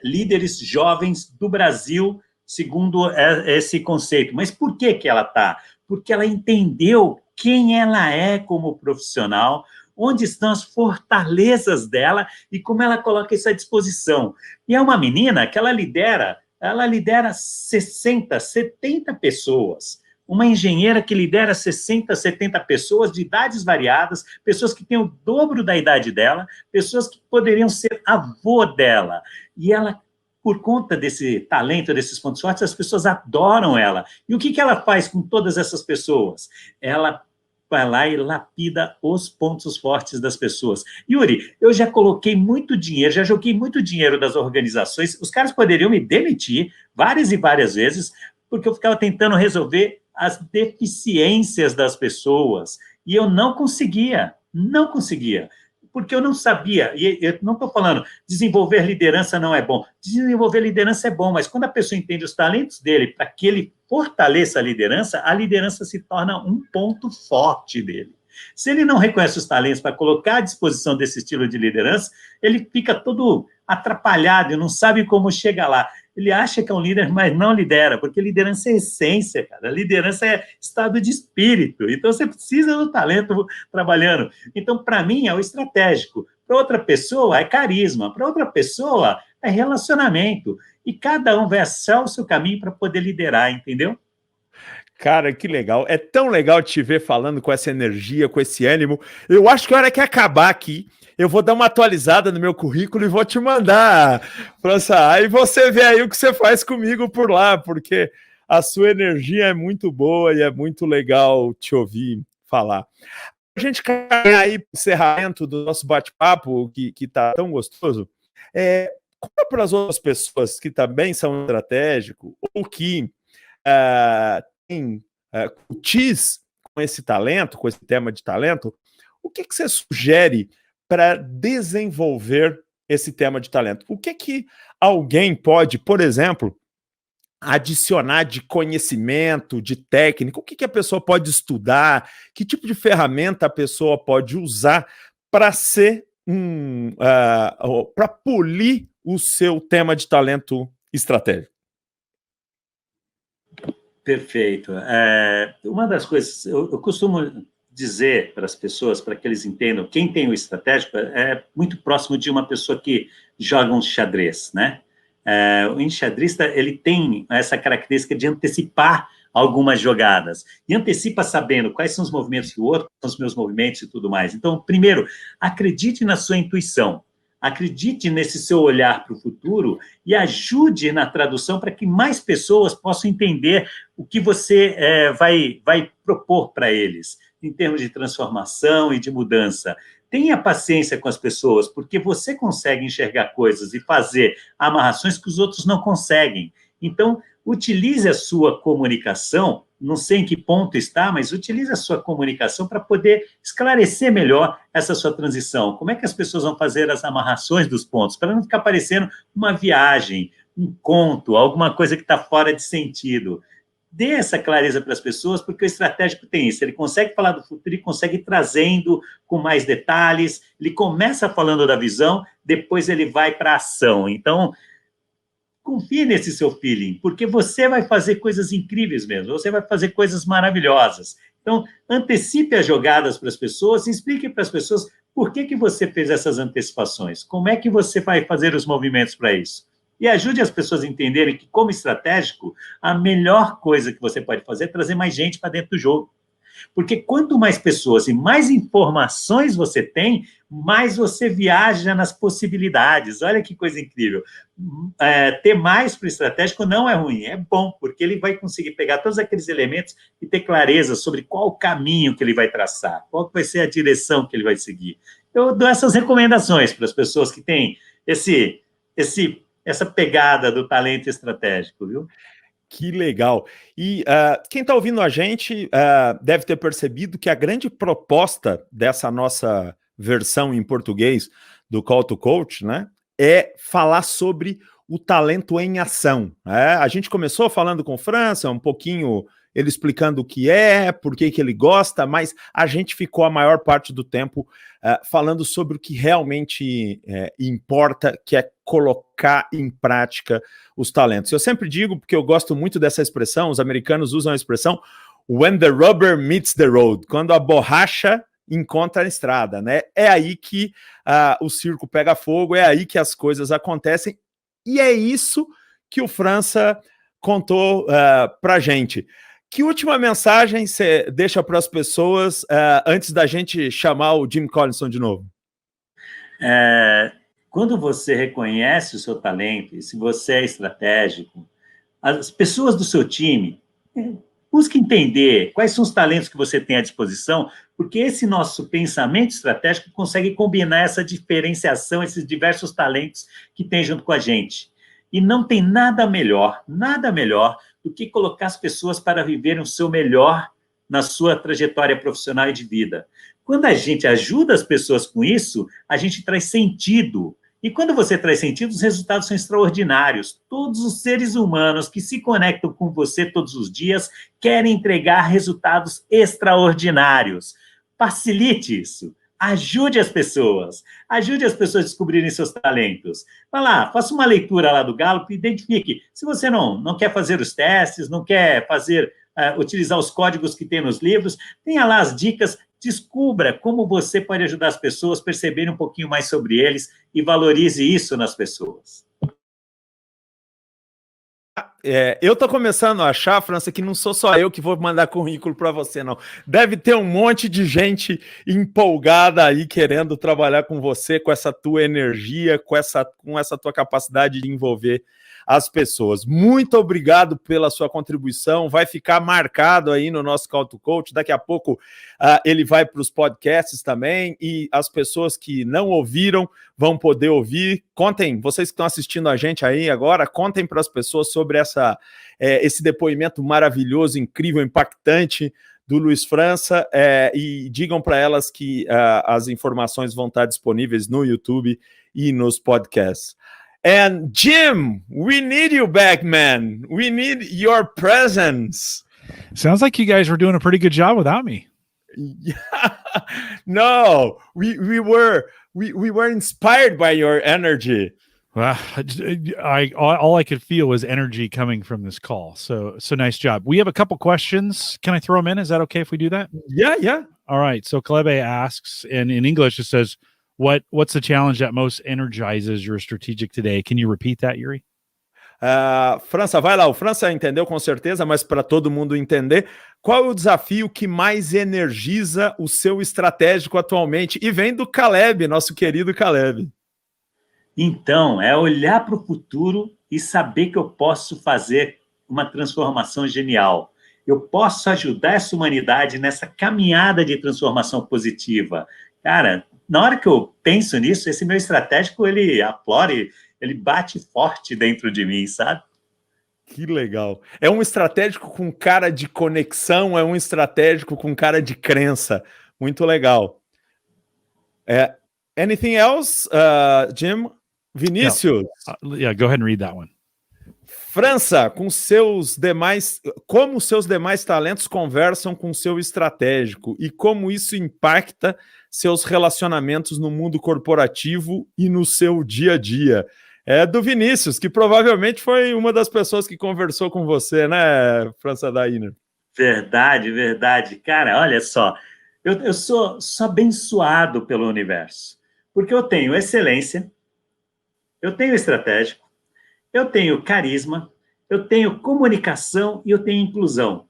[SPEAKER 3] líderes jovens do Brasil, segundo esse conceito. Mas por que ela está? Porque ela entendeu quem ela é como profissional, onde estão as fortalezas dela e como ela coloca isso à disposição. E é uma menina que ela lidera 60, 70 pessoas. Uma engenheira que lidera 60, 70 pessoas de idades variadas, pessoas que têm o dobro da idade dela, pessoas que poderiam ser avô dela. E ela, por conta desse talento, desses pontos fortes, as pessoas adoram ela. E o que ela faz com todas essas pessoas? Ela vai lá e lapida os pontos fortes das pessoas. Yuri, eu já coloquei muito dinheiro, já joguei muito dinheiro das organizações, os caras poderiam me demitir várias e várias vezes, porque eu ficava tentando resolver as deficiências das pessoas, e eu não conseguia, porque eu não sabia, e eu não estou falando, desenvolver liderança não é bom, desenvolver liderança é bom, mas quando a pessoa entende os talentos dele para que ele fortaleça a liderança se torna um ponto forte dele. Se ele não reconhece os talentos para colocar à disposição desse estilo de liderança, ele fica todo atrapalhado e não sabe como chegar lá. Ele acha que é um líder, mas não lidera, porque liderança é essência, cara. Liderança é estado de espírito. Então, você precisa do talento trabalhando. Então, para mim, é o estratégico. Para outra pessoa, é carisma. Para outra pessoa, é relacionamento. E cada um vai achar o seu caminho para poder liderar, entendeu?
[SPEAKER 2] Cara, que legal. É tão legal te ver falando com essa energia, com esse ânimo. Eu acho que a hora que acabar aqui, eu vou dar uma atualizada no meu currículo e vou te mandar, França. Aí você vê aí o que você faz comigo por lá, porque a sua energia é muito boa e é muito legal te ouvir falar. A gente caminhar aí para o encerramento do nosso bate-papo, que tá tão gostoso, conta para as outras pessoas que também são estratégicos ou que cutis com esse talento, com esse tema de talento, o que você sugere para desenvolver esse tema de talento? O que alguém pode, por exemplo, adicionar de conhecimento, de técnica? O que a pessoa pode estudar? Que tipo de ferramenta a pessoa pode usar para ser para polir o seu tema de talento estratégico?
[SPEAKER 3] Perfeito. Uma das coisas, eu costumo dizer para as pessoas, para que eles entendam, quem tem o estratégico é muito próximo de uma pessoa que joga um xadrez, né? O enxadrista, ele tem essa característica de antecipar algumas jogadas, e antecipa sabendo quais são os movimentos do outro, quais são os meus movimentos e tudo mais. Então, primeiro, acredite na sua intuição, acredite nesse seu olhar para o futuro e ajude na tradução para que mais pessoas possam entender o que você vai propor para eles, em termos de transformação e de mudança. Tenha paciência com as pessoas, porque você consegue enxergar coisas e fazer amarrações que os outros não conseguem. Então, utilize a sua comunicação, não sei em que ponto está, mas utilize a sua comunicação para poder esclarecer melhor essa sua transição. Como é que as pessoas vão fazer as amarrações dos pontos, para não ficar parecendo uma viagem, um conto, alguma coisa que está fora de sentido. Dê essa clareza para as pessoas, porque o estratégico tem isso, ele consegue falar do futuro, ele consegue ir trazendo com mais detalhes, ele começa falando da visão, depois ele vai para a ação. Então, confie nesse seu feeling, porque você vai fazer coisas incríveis mesmo, você vai fazer coisas maravilhosas. Então, antecipe as jogadas para as pessoas, explique para as pessoas por que você fez essas antecipações, como é que você vai fazer os movimentos para isso. E ajude as pessoas a entenderem que, como estratégico, a melhor coisa que você pode fazer é trazer mais gente para dentro do jogo. Porque quanto mais pessoas e mais informações você tem, mais você viaja nas possibilidades. Olha que coisa incrível. Ter mais para o estratégico não é ruim, é bom, porque ele vai conseguir pegar todos aqueles elementos e ter clareza sobre qual o caminho que ele vai traçar, qual vai ser a direção que ele vai seguir. Eu dou essas recomendações para as pessoas que têm essa pegada do talento estratégico, viu?
[SPEAKER 2] Que legal. E quem está ouvindo a gente deve ter percebido que a grande proposta dessa nossa versão em português do Call to Coach, né, é falar sobre o talento em ação. A gente começou falando com o França, um pouquinho ele explicando o que é, por que ele gosta, mas a gente ficou a maior parte do tempo falando sobre o que realmente importa, que é colocar em prática os talentos. Eu sempre digo, porque eu gosto muito dessa expressão, os americanos usam a expressão when the rubber meets the road, quando a borracha encontra a estrada, né? É aí que o circo pega fogo, é aí que as coisas acontecem, e é isso que o França contou pra gente. Que última mensagem você deixa para as pessoas antes da gente chamar o Jim Collison de novo?
[SPEAKER 3] Quando você reconhece o seu talento, e se você é estratégico, as pessoas do seu time Busque entender quais são os talentos que você tem à disposição, porque esse nosso pensamento estratégico consegue combinar essa diferenciação, esses diversos talentos que tem junto com a gente. E não tem nada melhor do que colocar as pessoas para viverem o seu melhor na sua trajetória profissional e de vida. Quando a gente ajuda as pessoas com isso, a gente traz sentido. E quando você traz sentido, os resultados são extraordinários. Todos os seres humanos que se conectam com você todos os dias querem entregar resultados extraordinários. Facilite isso. Ajude as pessoas a descobrirem seus talentos. Vai lá, faça uma leitura lá do Gallup e identifique. Se você não quer fazer os testes, não quer utilizar os códigos que tem nos livros, tenha lá as dicas, descubra como você pode ajudar as pessoas a perceberem um pouquinho mais sobre eles e valorize isso nas pessoas.
[SPEAKER 2] Eu tô começando a achar, França, que não sou só eu que vou mandar currículo para você, não. Deve ter um monte de gente empolgada aí querendo trabalhar com você, com essa tua energia, com essa tua capacidade de envolver as pessoas. Muito obrigado pela sua contribuição, vai ficar marcado aí no nosso Call to Coach, daqui a pouco ele vai para os podcasts também, e as pessoas que não ouviram vão poder ouvir. Contem, vocês que estão assistindo a gente aí agora, contem para as pessoas sobre esse depoimento maravilhoso, incrível, impactante do Luiz França, e digam para elas que as informações vão estar disponíveis no YouTube e nos podcasts. And Jim, we need you back, man. We need your presence.
[SPEAKER 1] Sounds like you guys were doing a pretty good job without me.
[SPEAKER 2] No, we were inspired by your energy.
[SPEAKER 1] Well, all I could feel was energy coming from this call. So nice job. We have a couple questions. Can I throw them in? Is that okay if we do that?
[SPEAKER 2] Yeah.
[SPEAKER 1] All right. So Kalebe asks, and in English it says, What's the challenge that most energizes your strategic today? Can you repeat that, Yuri?
[SPEAKER 2] França, vai lá. O França entendeu com certeza, mas para todo mundo entender, qual é o desafio que mais energiza o seu estratégico atualmente? E vem do Caleb, nosso querido Caleb.
[SPEAKER 3] Então, é olhar para o futuro e saber que eu posso fazer uma transformação genial. Eu posso ajudar essa humanidade nessa caminhada de transformação positiva. Cara, na hora que eu penso nisso, esse meu estratégico, ele aflora, ele bate forte dentro de mim, sabe?
[SPEAKER 2] Que legal. É um estratégico com cara de conexão, é um estratégico com cara de crença. Muito legal. Anything else, Jim? Vinícius?
[SPEAKER 1] Yeah, go ahead and read that one.
[SPEAKER 2] França, como seus demais talentos conversam com seu estratégico e como isso impacta seus relacionamentos no mundo corporativo e no seu dia a dia. É do Vinícius, que provavelmente foi uma das pessoas que conversou com você, né, França Dainer?
[SPEAKER 3] Verdade. Cara, olha só, eu sou abençoado pelo universo, porque eu tenho excelência, eu tenho estratégico, eu tenho carisma, eu tenho comunicação e eu tenho inclusão.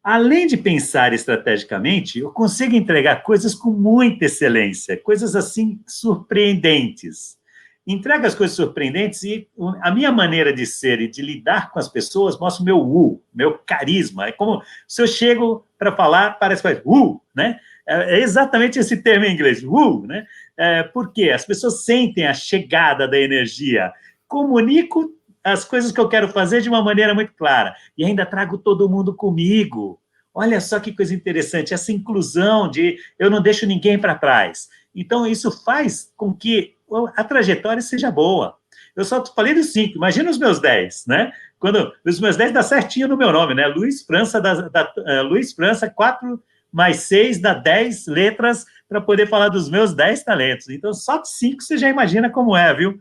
[SPEAKER 3] Além de pensar estrategicamente, eu consigo entregar coisas com muita excelência, coisas assim surpreendentes. Entrego as coisas surpreendentes e a minha maneira de ser e de lidar com as pessoas mostra o meu carisma. É como se eu chego para falar, parece que faz né? É exatamente esse termo em inglês, né? Porque as pessoas sentem a chegada da energia. Comunico as coisas que eu quero fazer de uma maneira muito clara. E ainda trago todo mundo comigo. Olha só que coisa interessante, essa inclusão de eu não deixo ninguém para trás. Então, isso faz com que a trajetória seja boa. Eu só falei dos 5, imagina os meus 10, né? Quando os meus 10 dá certinho no meu nome, né? Luiz França, Luiz França, 4 mais 6 dá 10 letras para poder falar dos meus 10 talentos. Então, só de 5 você já imagina como é, viu?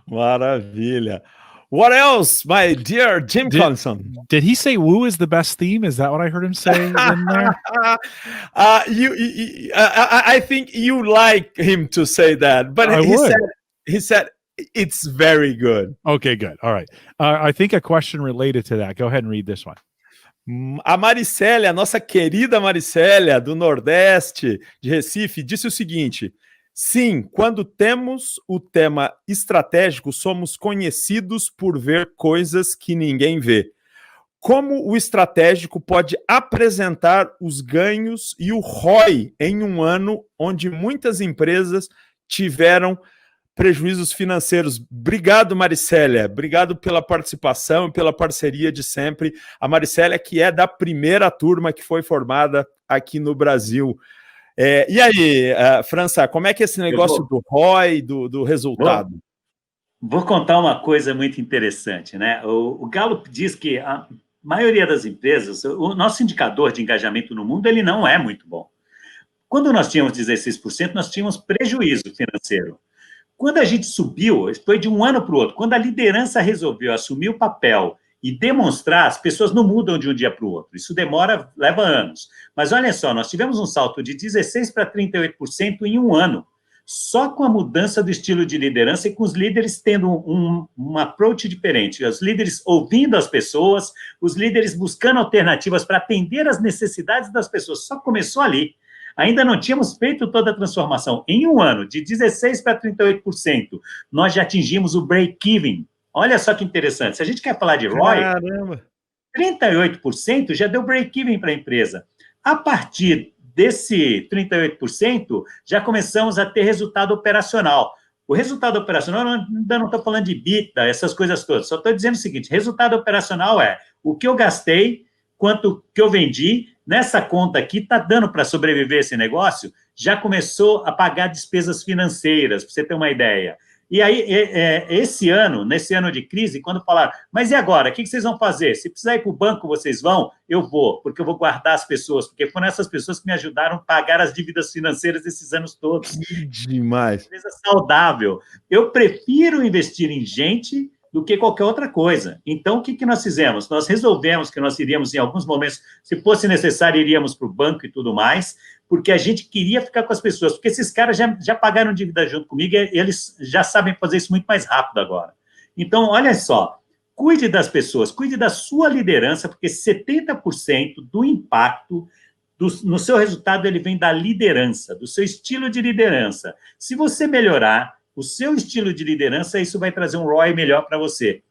[SPEAKER 2] Maravilha. What else, my dear Jim Collison?
[SPEAKER 1] Did he say "woo" is the best theme? Is that what I heard him say in there?
[SPEAKER 2] I think you like him to say that, but he said it's very good.
[SPEAKER 1] Okay, good. All right. I think a question related to that. Go ahead and read this one.
[SPEAKER 2] A Maricélia, nossa querida Maricélia, do Nordeste, de Recife, disse o seguinte: sim, quando temos o tema estratégico, somos conhecidos por ver coisas que ninguém vê. como o estratégico pode apresentar os ganhos e o ROI em um ano onde muitas empresas tiveram prejuízos financeiros. Obrigado, Maricélia. Obrigado pela participação e pela parceria de sempre. A Maricélia, que é da primeira turma que foi formada aqui no Brasil. E aí, França, como é que é esse negócio do ROI, do resultado?
[SPEAKER 3] Vou contar uma coisa muito interessante, né? O Gallup diz que a maioria das empresas, o nosso indicador de engajamento no mundo, ele não é muito bom. Quando nós tínhamos 16%, nós tínhamos prejuízo financeiro. Quando a gente subiu, foi de um ano para o outro, quando a liderança resolveu assumir o papel e demonstrar, as pessoas não mudam de um dia para o outro, isso leva anos. Mas olha só, nós tivemos um salto de 16% para 38% em um ano, só com a mudança do estilo de liderança e com os líderes tendo um approach diferente, os líderes ouvindo as pessoas, os líderes buscando alternativas para atender as necessidades das pessoas, só começou ali. Ainda não tínhamos feito toda a transformação. Em um ano, de 16% para 38%, nós já atingimos o break-even. Olha só que interessante. Se a gente quer falar de ROI, caramba, 38% já deu break-even para a empresa. A partir desse 38%, já começamos a ter resultado operacional. O resultado operacional, ainda não estou falando de EBITDA, essas coisas todas. Só estou dizendo o seguinte, resultado operacional é o que eu gastei, quanto que eu vendi, nessa conta aqui, está dando para sobreviver esse negócio? Já começou a pagar despesas financeiras, para você ter uma ideia. E aí, nesse ano de crise, quando falaram, mas e agora? O que vocês vão fazer? Se precisar ir para o banco, vocês vão? Eu vou, porque eu vou guardar as pessoas, porque foram essas pessoas que me ajudaram a pagar as dívidas financeiras esses anos todos.
[SPEAKER 2] Que demais.
[SPEAKER 3] Uma empresa saudável. Eu prefiro investir em gente do que qualquer outra coisa. Então, o que nós fizemos? Nós resolvemos que nós iríamos, em alguns momentos, se fosse necessário, iríamos para o banco e tudo mais, porque a gente queria ficar com as pessoas, porque esses caras já pagaram dívida junto comigo e eles já sabem fazer isso muito mais rápido agora. Então, olha só, cuide das pessoas, cuide da sua liderança, porque 70% do impacto no seu resultado ele vem da liderança, do seu estilo de liderança. Se você melhorar o seu estilo de liderança, isso vai trazer um ROI melhor para você.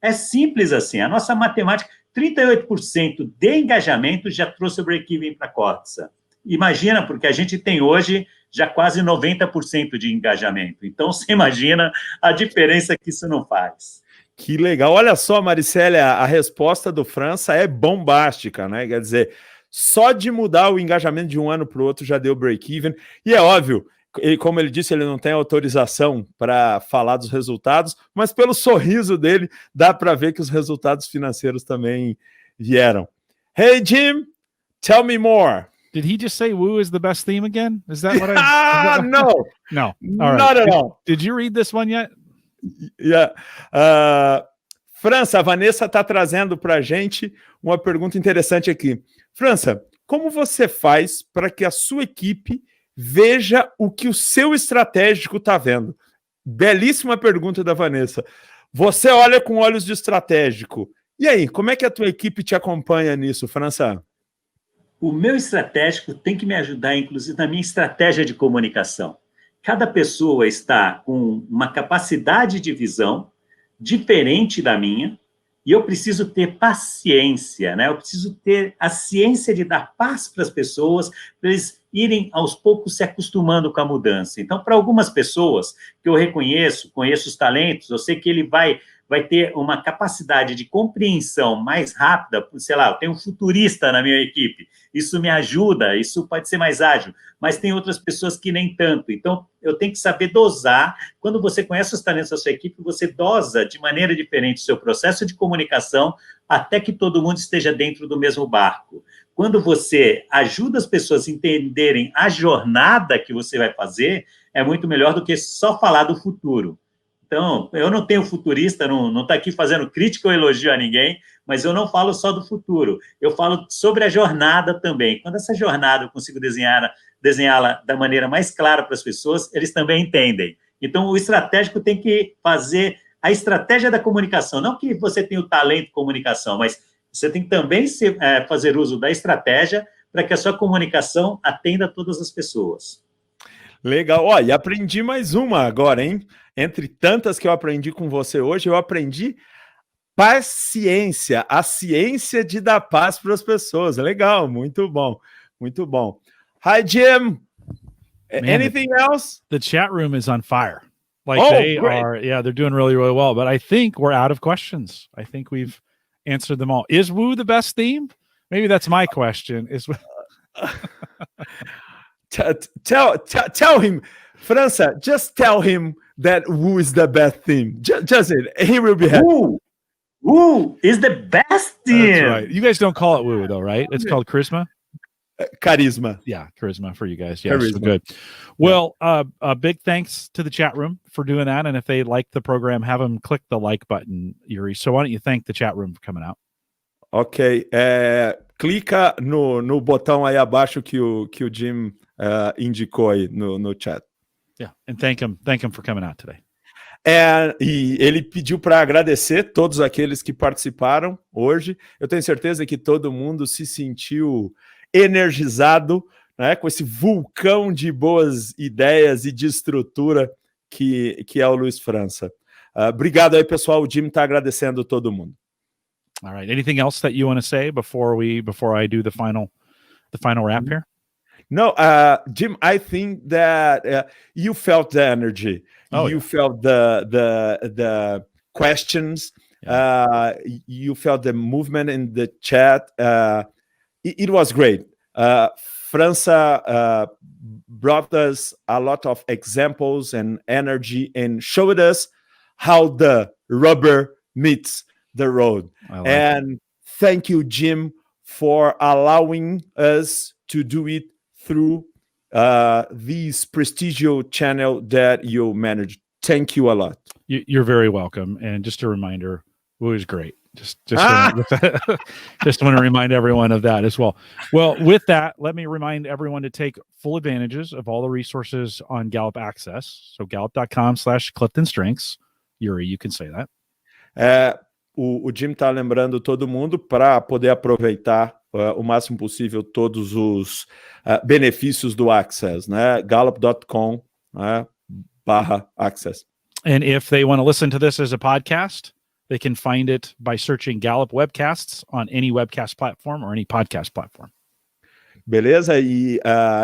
[SPEAKER 3] É simples assim. A nossa matemática, 38% de engajamento já trouxe o break-even para a Corsa. Imagina, porque a gente tem hoje já quase 90% de engajamento. Então, você imagina a diferença que isso não faz.
[SPEAKER 2] Que legal. Olha só, Maricélia, a resposta do França é bombástica, né? Quer dizer, só de mudar o engajamento de um ano para o outro já deu break-even. E é óbvio, como ele disse, ele não tem autorização para falar dos resultados, mas pelo sorriso dele, dá para ver que os resultados financeiros também vieram. Hey, Jim, tell me more.
[SPEAKER 1] Did he just say "Woo" is the best theme again? Is that what I?
[SPEAKER 2] No,
[SPEAKER 1] no,
[SPEAKER 2] not at all.
[SPEAKER 1] Did you read this one yet?
[SPEAKER 2] Yeah. França, a Vanessa está trazendo para a gente uma pergunta interessante aqui. França, como você faz para que a sua equipe veja o que o seu estratégico está vendo? Belíssima pergunta da Vanessa. Você olha com olhos de estratégico. E aí, como é que a tua equipe te acompanha nisso, França?
[SPEAKER 3] O meu estratégico tem que me ajudar, inclusive, na minha estratégia de comunicação. Cada pessoa está com uma capacidade de visão diferente da minha, e eu preciso ter paciência, né? Eu preciso ter a ciência de dar paz para as pessoas, para eles irem aos poucos se acostumando com a mudança. Então, para algumas pessoas que eu conheço os talentos, eu sei que ele vai ter uma capacidade de compreensão mais rápida, sei lá, eu tenho um futurista na minha equipe, isso me ajuda, isso pode ser mais ágil, mas tem outras pessoas que nem tanto, então eu tenho que saber dosar. Quando você conhece os talentos da sua equipe, você dosa de maneira diferente o seu processo de comunicação até que todo mundo esteja dentro do mesmo barco. Quando você ajuda as pessoas a entenderem a jornada que você vai fazer, é muito melhor do que só falar do futuro. Então, eu não tenho futurista, não está aqui fazendo crítica ou elogio a ninguém, mas eu não falo só do futuro, eu falo sobre a jornada também. Quando essa jornada eu consigo desenhá-la da maneira mais clara para as pessoas, eles também entendem. Então, o estratégico tem que fazer a estratégia da comunicação, não que você tenha o talento de comunicação, mas você tem que também fazer uso da estratégia para que a sua comunicação atenda a todas as pessoas.
[SPEAKER 2] Legal. Ó, e aprendi mais uma agora, hein? Entre tantas que eu aprendi com você hoje, eu aprendi paciência, a ciência de dar paz para as pessoas. Legal, muito bom, muito bom. Hi, Jim.
[SPEAKER 1] Man,
[SPEAKER 2] Anything else?
[SPEAKER 1] The chat room is on fire. Like
[SPEAKER 2] great.
[SPEAKER 1] they're doing really, really well. But I think we're out of questions. I think we've answered them all. Is Woo the best theme? Maybe that's my question. Is
[SPEAKER 2] tell him, França, just tell him that Woo is the best theme. Just it. He will be happy.
[SPEAKER 3] Woo is the best theme.
[SPEAKER 1] That's right. You guys don't call it Woo though, right? It's called Charisma.
[SPEAKER 2] Charisma.
[SPEAKER 1] Yeah, charisma for you guys. Yeah,
[SPEAKER 2] Charisma.
[SPEAKER 1] so good. Well, a big thanks to the chat room for doing that. And if they like the program, have them click the like button, Yuri. So why don't you thank the chat room for coming out?
[SPEAKER 2] Ok. Clica no botão aí abaixo que o Jim indicou aí no chat.
[SPEAKER 1] Yeah, and thank him for coming out today.
[SPEAKER 2] E ele pediu para agradecer todos aqueles que participaram hoje. Eu tenho certeza que todo mundo se sentiu energizado, né, com esse vulcão de boas ideias e de estrutura que é o Luiz França. Obrigado aí, pessoal. O Jim está agradecendo todo mundo.
[SPEAKER 1] All right. Anything else that you want to say before I do the final wrap here?
[SPEAKER 2] No, Jim, I think that you felt the energy. You felt the questions. You felt the movement in the chat. It was great. França brought us a lot of examples and energy and showed us how the rubber meets the road. And thank you, Jim, for allowing us to do it through this prestigious channel that you managed. Thank you a lot.
[SPEAKER 1] You're very welcome. And just a reminder, Woo is great. Just want to remind everyone of that as well. Well, with that, let me remind everyone to take full advantages of all the resources on Gallup Access. So gallup.com/CliftonStrengths. Yuri, you can say that.
[SPEAKER 2] O Jim está lembrando todo mundo para poder aproveitar o máximo possível todos os benefícios do Access, né? Gallup.com/Access.
[SPEAKER 1] And if they want to listen to this as a podcast, they can find it by searching Gallup Webcasts on any webcast platform or any podcast platform.
[SPEAKER 2] Beleza? E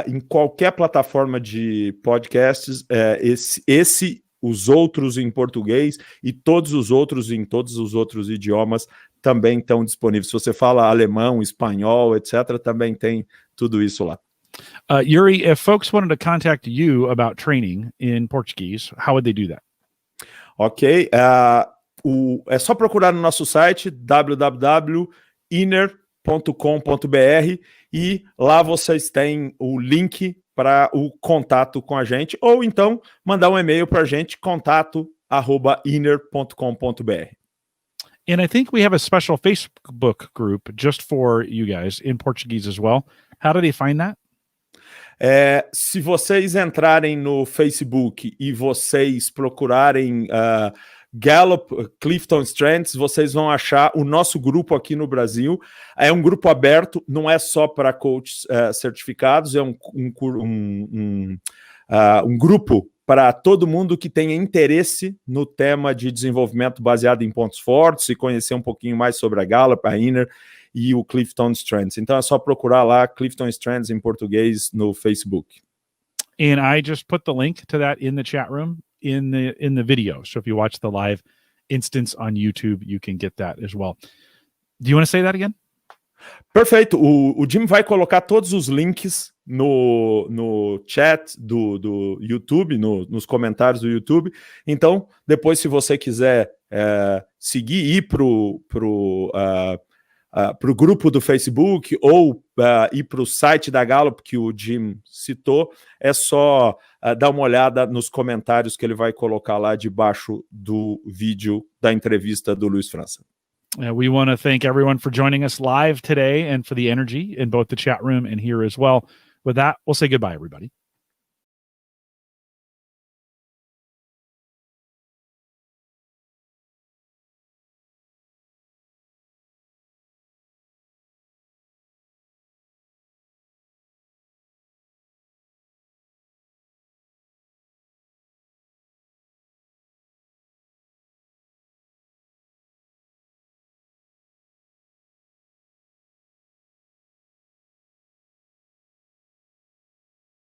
[SPEAKER 2] em qualquer plataforma de podcasts, os outros em português e todos os outros em todos os outros idiomas também estão disponíveis. Se você fala alemão, espanhol, etc., também tem tudo isso lá.
[SPEAKER 1] Yuri, if folks wanted to contact you about training in Portuguese, how would they do that?
[SPEAKER 2] Ok. É só procurar no nosso site www.inner.com.br e lá vocês têm o link para o contato com a gente, ou então mandar um e-mail para a gente, contato@inner.com.br.
[SPEAKER 1] And I think we have a special Facebook group just for you guys in Portuguese as well. How do they find that?
[SPEAKER 2] Se vocês entrarem no Facebook e vocês procurarem Gallup Clifton Strengths, vocês vão achar o nosso grupo aqui no Brasil. É um grupo aberto, não é só para coaches certificados, é um grupo para todo mundo que tenha interesse no tema de desenvolvimento baseado em pontos fortes e conhecer um pouquinho mais sobre a Gallup, a Inner e o Clifton Strengths. Então é só procurar lá Clifton Strengths em português no Facebook.
[SPEAKER 1] And I just put the link to that in the chat room in the video. So if you watch the live instance on YouTube, you can get that as well. Do you want to say that again?
[SPEAKER 2] Perfeito. O Jim vai colocar todos os links no chat do YouTube, nos comentários do YouTube. Então, depois, se você quiser seguir e ir pro grupo do Facebook ou ir para o site da Gallup que o Jim citou, é só dar uma olhada nos comentários que ele vai colocar lá debaixo do vídeo da entrevista do Luiz França.
[SPEAKER 1] We want to thank everyone for joining us live today and for the energy in both the chat room and here as well. With that, we'll say goodbye, everybody.